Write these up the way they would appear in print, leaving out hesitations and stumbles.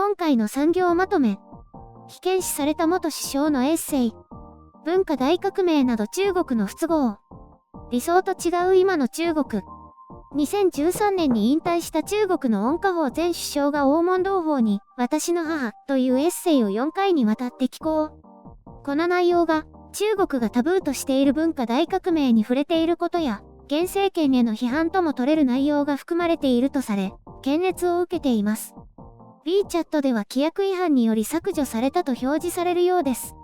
今回の産業まとめ。被験視された元首相のエッセイ。文化大革命など中国の不都合。理想と違う今の中国。2013年に引退した中国の温家宝前首相が黄門同胞に、私の母というエッセイを4回にわたって寄稿。この内容が、中国がタブーとしている文化大革命に触れていることや、現政権への批判とも取れる内容が含まれているとされ、検閲を受けています。WeChat では規約違反により削除されたと表示されるようです。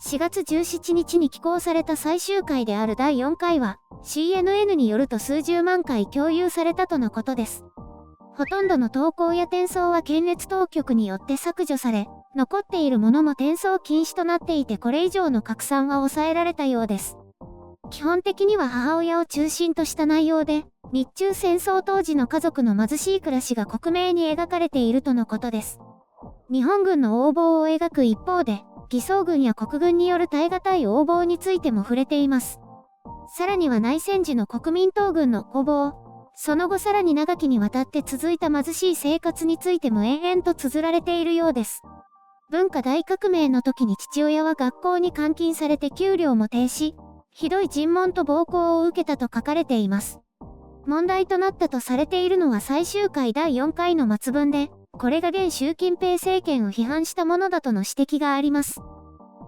4月17日に寄稿された最終回である第4回は、CNN によると数十万回共有されたとのことです。ほとんどの投稿や転送は検閲当局によって削除され、残っているものも転送禁止となっていてこれ以上の拡散は抑えられたようです。基本的には母親を中心とした内容で、日中戦争当時の家族の貧しい暮らしが克明に描かれているとのことです。日本軍の横暴を描く一方で、偽装軍や国軍による耐え難い横暴についても触れています。さらには内戦時の国民党軍の横暴、その後さらに長きにわたって続いた貧しい生活についても延々と綴られているようです。文化大革命の時に父親は学校に監禁されて給料も停止、ひどい尋問と暴行を受けたと書かれています。問題となったとされているのは最終回第4回の末文で、これが現習近平政権を批判したものだとの指摘があります。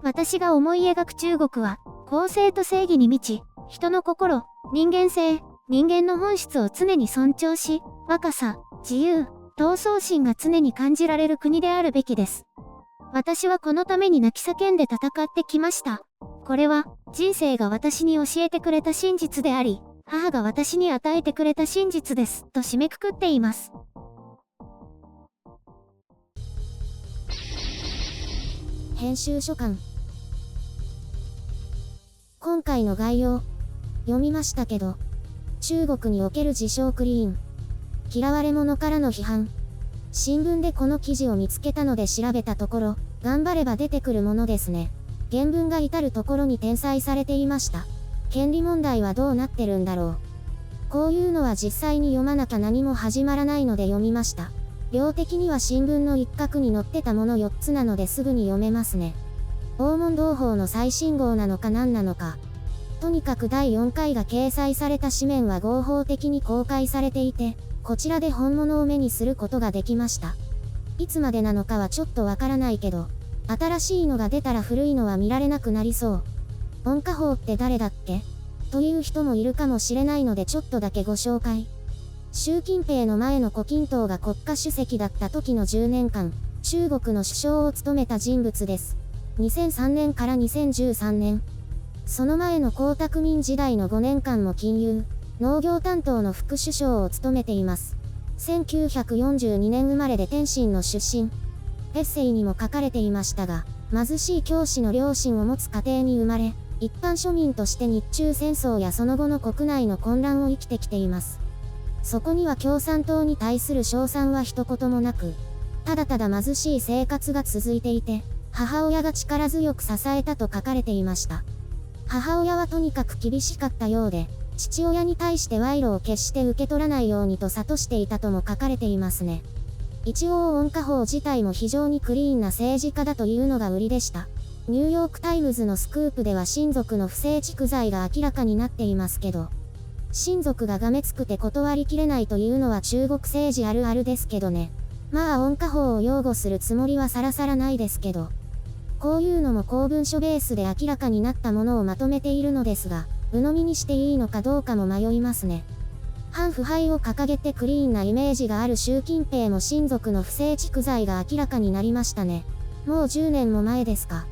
私が思い描く中国は、公正と正義に満ち、人の心、人間性、人間の本質を常に尊重し、若さ、自由、闘争心が常に感じられる国であるべきです。私はこのために泣き叫んで戦ってきました。これは、人生が私に教えてくれた真実であり、母が私に与えてくれた真実です、と締めくくっています。編集書簡。今回の概要、読みましたけど、中国における自称クリーン。嫌われ者からの批判。新聞でこの記事を見つけたので調べたところ、頑張れば出てくるものですね。原文が至るところに転載されていました。権利問題はどうなってるんだろう。こういうのは実際に読まなきゃ何も始まらないので読みました。量的には新聞の一角に載ってたもの4つなのですぐに読めますね。黄門同胞の最新号なのか何なのか。とにかく第4回が掲載された紙面は合法的に公開されていて、こちらで本物を目にすることができました。いつまでなのかはちょっとわからないけど、新しいのが出たら古いのは見られなくなりそう。温家宝って誰だっけ？という人もいるかもしれないのでちょっとだけご紹介。習近平の前の胡錦涛が国家主席だった時の10年間、中国の首相を務めた人物です。2003年から2013年。その前の江沢民時代の5年間も金融、農業担当の副首相を務めています。1942年生まれで天津の出身。エッセイにも書かれていましたが、貧しい教師の両親を持つ家庭に生まれ、一般庶民として日中戦争やその後の国内の混乱を生きてきています。そこには共産党に対する称賛は一言もなく、ただただ貧しい生活が続いていて、母親が力強く支えたと書かれていました。母親はとにかく厳しかったようで、父親に対して賄賂を決して受け取らないようにと諭していたとも書かれていますね。一応温家宝自体も非常にクリーンな政治家だというのが売りでした。ニューヨークタイムズのスクープでは親族の不正蓄財が明らかになっていますけど、親族ががめつくて断りきれないというのは中国政治あるあるですけどね。まあ温家宝を擁護するつもりはさらさらないですけど、こういうのも公文書ベースで明らかになったものをまとめているのですが、鵜呑みにしていいのかどうかも迷いますね。反腐敗を掲げてクリーンなイメージがある習近平も親族の不正蓄財が明らかになりましたね。もう10年も前ですか。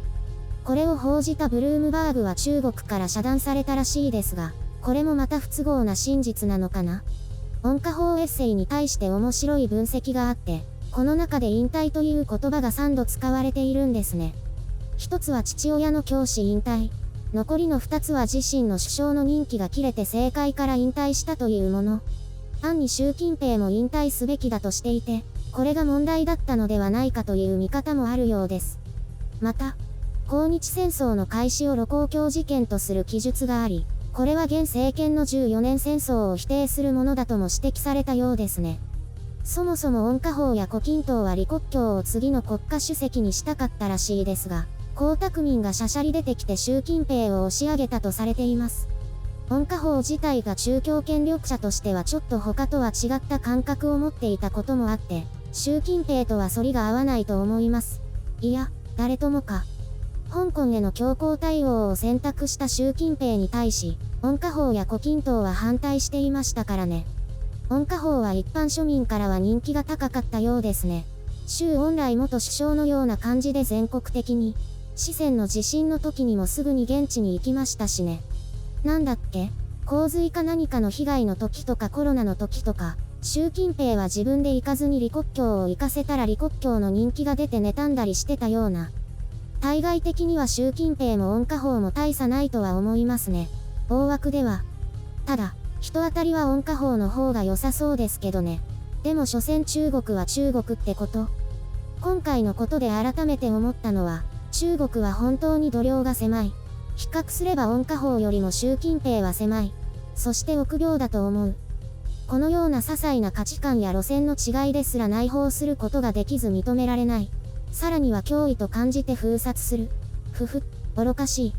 これを報じたブルームバーグは中国から遮断されたらしいですが、これもまた不都合な真実なのかな。温家宝エッセイに対して面白い分析があって、この中で引退という言葉が3度使われているんですね。一つは父親の教師引退。残りの2つは自身の首相の任期が切れて政界から引退したというもの。暗に習近平も引退すべきだとしていて、これが問題だったのではないかという見方もあるようです。また、抗日戦争の開始を盧溝橋事件とする記述があり、これは現政権の14年戦争を否定するものだとも指摘されたようですね。そもそも温家宝や胡錦涛は李克強を次の国家主席にしたかったらしいですが、江沢民がしゃしゃり出てきて習近平を押し上げたとされています。温家宝自体が中共権力者としてはちょっと他とは違った感覚を持っていたこともあって、習近平とは反りが合わないと思います。いや、誰ともか。香港への強硬対応を選択した習近平に対し、温家宝や胡錦涛は反対していましたからね。温家宝は一般庶民からは人気が高かったようですね。周恩来元首相のような感じで全国的に、四川の地震の時にもすぐに現地に行きましたしね。なんだっけ？洪水か何かの被害の時とかコロナの時とか、習近平は自分で行かずに李克強を行かせたら李克強の人気が出て妬んだりしてたような。対外的には習近平も温家宝も大差ないとは思いますね。大枠では。ただ、人当たりは温家宝の方が良さそうですけどね。でも所詮中国は中国ってこと。今回のことで改めて思ったのは、中国は本当に度量が狭い。比較すれば温家宝よりも習近平は狭い。そして臆病だと思う。このような些細な価値観や路線の違いですら内包することができず認められない。さらには脅威と感じて封殺する。愚かしい。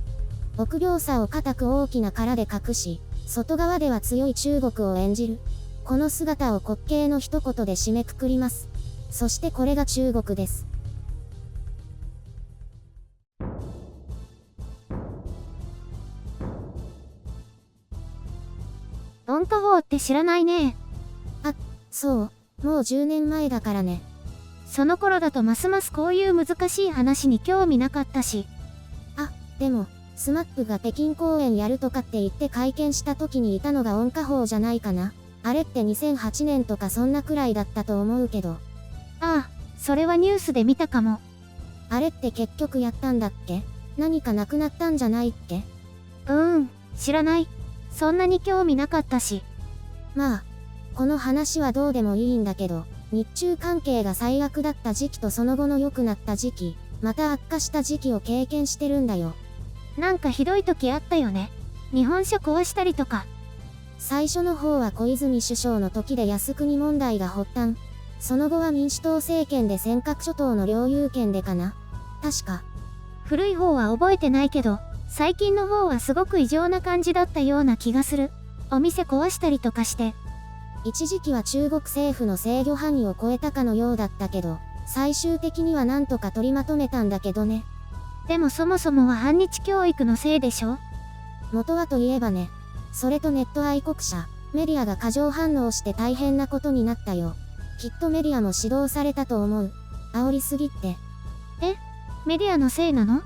臆病さを固く大きな殻で隠し、外側では強い中国を演じる。この姿を滑稽の一言で締めくくります。そしてこれが中国です。温家宝って知らないね。あ、そう、もう10年前だからね。その頃だとますますこういう難しい話に興味なかったし。あ、でも、スマップが北京公演やるとかって言って会見した時にいたのが温家宝じゃないかな。あれって2008年とかそんなくらいだったと思うけど。ああ、それはニュースで見たかも。あれって結局やったんだっけ？何かなくなったんじゃないっけ？知らない。そんなに興味なかったし。まあ、この話はどうでもいいんだけど、日中関係が最悪だった時期とその後の良くなった時期、また悪化した時期を経験してるんだよ。なんかひどい時あったよね。日本車壊したりとか。最初の方は小泉首相の時で靖国問題が発端。その後は民主党政権で尖閣諸島の領有権でかな。確か。古い方は覚えてないけど、最近の方はすごく異常な感じだったような気がする。お店壊したりとかして。一時期は中国政府の制御範囲を超えたかのようだったけど、最終的にはなんとか取りまとめたんだけどね。でもそもそもは反日教育のせいでしょ？元はといえばね。それとネット愛国者、メディアが過剰反応して大変なことになったよ。きっとメディアも指導されたと思う。煽りすぎって。メディアのせいなの？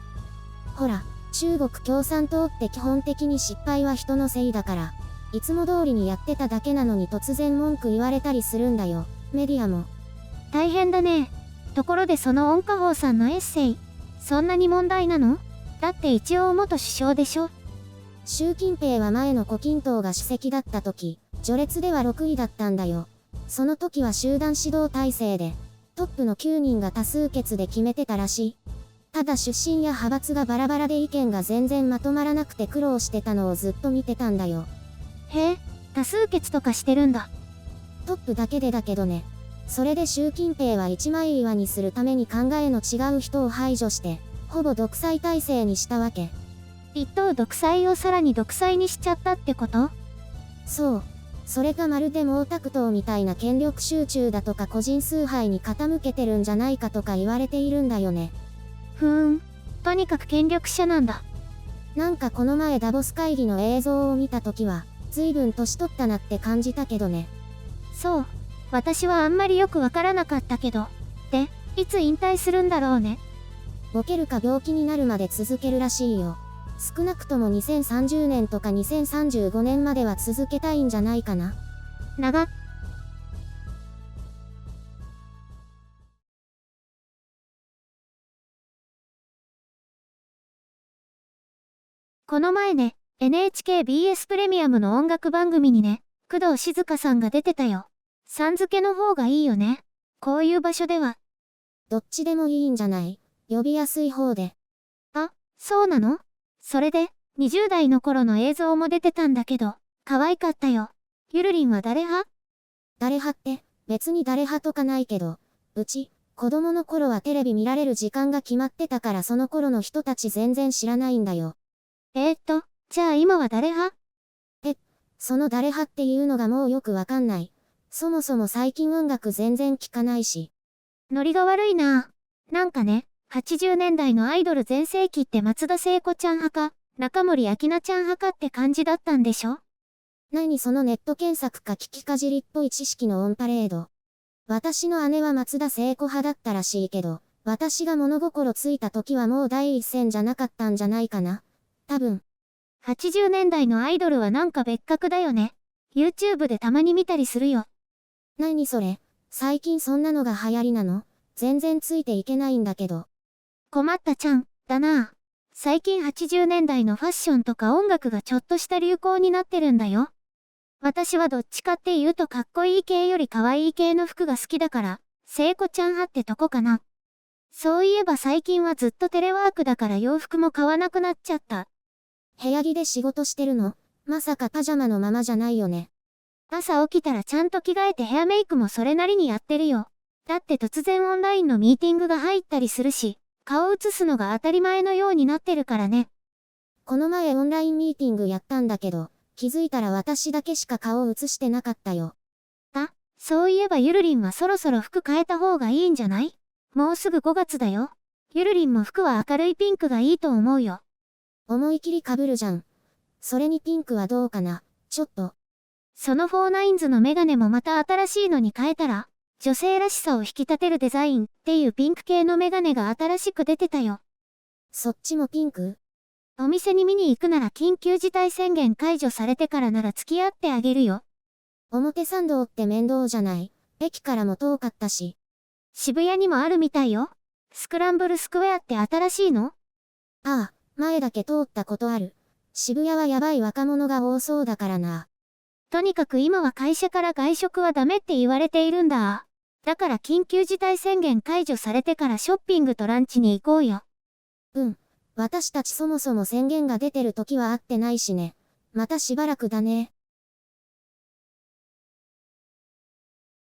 ほら、中国共産党って基本的に失敗は人のせいだから、いつも通りにやってただけなのに突然文句言われたりするんだよ、メディアも。大変だね。ところでその温家宝さんのエッセイ、そんなに問題なの？だって一応元首相でしょ？習近平は前の胡錦涛が主席だった時、序列では6位だったんだよ。その時は集団指導体制で、トップの9人が多数決で決めてたらしい。ただ出身や派閥がバラバラで意見が全然まとまらなくて苦労してたのをずっと見てたんだよ。へえ、多数決とかしてるんだ。トップだけでだけどね。それで習近平は一枚岩にするために考えの違う人を排除して、ほぼ独裁体制にしたわけ。一党独裁をさらに独裁にしちゃったってこと？そう。それがまるで毛沢東みたいな権力集中だとか個人崇拝に傾けてるんじゃないかとか言われているんだよね。とにかく権力者なんだ。なんかこの前ダボス会議の映像を見たときは、随分年取ったなって感じたけどね。そう。私はあんまりよくわからなかったけど。で、いつ引退するんだろうね。ボケるか病気になるまで続けるらしいよ。少なくとも2030年とか2035年までは続けたいんじゃないかな。この前ね、NHKBS プレミアムの音楽番組にね、工藤静香さんが出てたよ。さん付けの方がいいよね。こういう場所では。どっちでもいいんじゃない？呼びやすい方で。あ、そうなの？それで、20代の頃の映像も出てたんだけど、可愛かったよ。ゆるりんは誰派？誰派って、別に誰派とかないけど、うち、子供の頃はテレビ見られる時間が決まってたからその頃の人たち全然知らないんだよ。じゃあ今は誰派？その誰派っていうのがもうよくわかんない。そもそも最近音楽全然聞かないし。ノリが悪いな。なんかね、80年代のアイドル全盛期って松田聖子ちゃん派か、中森明菜ちゃん派かって感じだったんでしょ？何そのネット検索か聞きかじりっぽい知識のオンパレード。私の姉は松田聖子派だったらしいけど、私が物心ついた時はもう第一線じゃなかったんじゃないかな。多分。80年代のアイドルはなんか別格だよね。YouTube でたまに見たりするよ。何それ？最近そんなのが流行りなの？全然ついていけないんだけど。困ったちゃん、だな。最近80年代のファッションとか音楽がちょっとした流行になってるんだよ。私はどっちかっていうとかっこいい系より可愛い系の服が好きだから、聖子ちゃん派ってとこかな。そういえば最近はずっとテレワークだから洋服も買わなくなっちゃった。部屋着で仕事してるの？まさかパジャマのままじゃないよね。朝起きたらちゃんと着替えてヘアメイクもそれなりにやってるよ。だって突然オンラインのミーティングが入ったりするし、顔映すのが当たり前のようになってるからね。この前オンラインミーティングやったんだけど、気づいたら私だけしか顔映してなかったよ。そういえばゆるりんはそろそろ服変えた方がいいんじゃない？もうすぐ5月だよ。ゆるりんも服は明るいピンクがいいと思うよ。思い切り被るじゃん。それにピンクはどうかな？ちょっと。そのフォーナインズのメガネもまた新しいのに変えたら、女性らしさを引き立てるデザインっていうピンク系のメガネが新しく出てたよ。そっちもピンク？お店に見に行くなら緊急事態宣言解除されてからなら付き合ってあげるよ。表参道って面倒じゃない？駅からも遠かったし。渋谷にもあるみたいよ。スクランブルスクエアって新しいの？ああ、前だけ通ったことある。渋谷はやばい若者が多そうだからな。とにかく今は会社から外食はダメって言われているんだ。だから緊急事態宣言解除されてからショッピングとランチに行こうよ。私たちそもそも宣言が出てる時は会ってないしね。またしばらくだね。